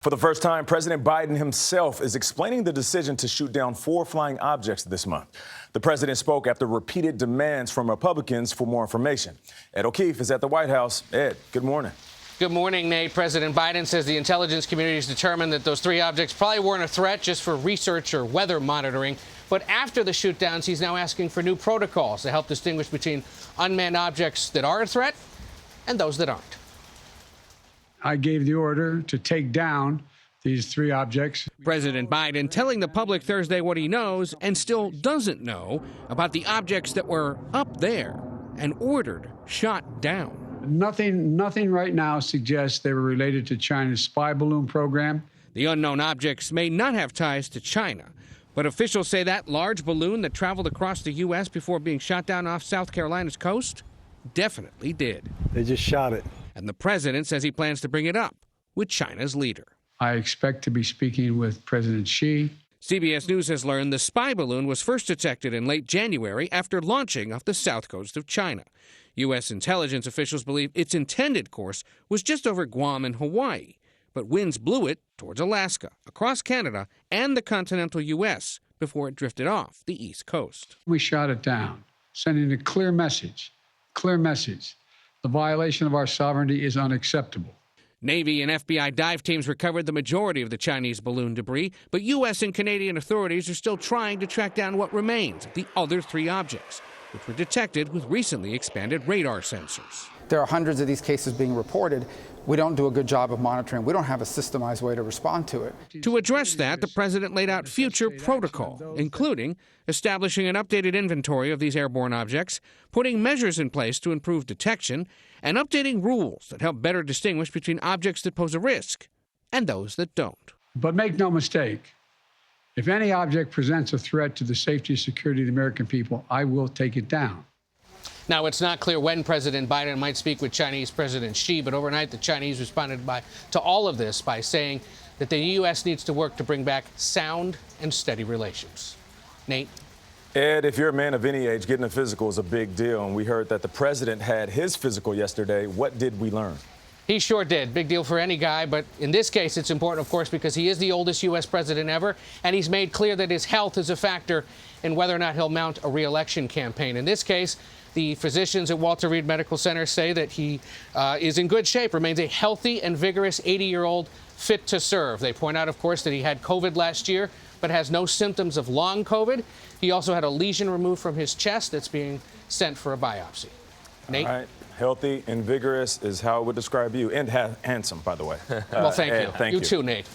For the first time, President Biden himself is explaining the decision to shoot down 4 flying objects this month. The president spoke after repeated demands from Republicans for more information. Ed O'Keefe is at the White House. Ed, good morning. Good morning, Nate. President Biden says the intelligence community has determined that those 3 objects probably weren't a threat just for research or weather monitoring. But after the shootdowns, he's now asking for new protocols to help distinguish between unmanned objects that are a threat and those that aren't. I gave the order to take down these 3 objects. President Biden telling the public Thursday what he knows and still doesn't know about the objects that were up there and ordered shot down. Nothing right now suggests they were related to China's spy balloon program. The unknown objects may not have ties to China, but officials say that large balloon that traveled across the U.S. before being shot down off South Carolina's coast definitely did. They just shot it. And the president says he plans to bring it up with China's leader. I expect to be speaking with President Xi. CBS News has learned the spy balloon was first detected in late January after launching off the south coast of China. U.S. intelligence officials believe its intended course was just over Guam and Hawaii, but winds blew it towards Alaska, across Canada, and the continental U.S. before it drifted off the east coast. We shot it down, sending a clear message. The violation of our sovereignty is unacceptable. Navy and FBI dive teams recovered the majority of the Chinese balloon debris, but U.S. and Canadian authorities are still trying to track down what remains of the other 3 objects, which were detected with recently expanded radar sensors. There are hundreds of these cases being reported. We don't do a good job of monitoring. We don't have a systemized way to respond to it. To address that, the president laid out future protocol, including establishing an updated inventory of these airborne objects, putting measures in place to improve detection, and updating rules that help better distinguish between objects that pose a risk and those that don't. But make no mistake, if any object presents a threat to the safety and security of the American people, I will take it down. Now, it's not clear when President Biden might speak with Chinese President Xi, but overnight the Chinese responded to all of this by saying that the U.S. needs to work to bring back sound and steady relations. Nate? Ed, if you're a man of any age, getting a physical is a big deal, and we heard that the president had his physical yesterday. What did we learn? He sure did. Big deal for any guy, but in this case it's important, of course, because he is the oldest U.S. president ever, and he's made clear that his health is a factor in whether or not he'll mount a re-election campaign. In this case, the physicians at Walter Reed Medical Center say that he is in good shape, remains a healthy and vigorous 80-year-old fit to serve. They point out, of course, that he had COVID last year, but has no symptoms of long COVID. He also had a lesion removed from his chest that's being sent for a biopsy. Nate? All right. Healthy and vigorous is how I would describe you, and handsome, by the way. Well, thank you. Thank you. You too, Nate.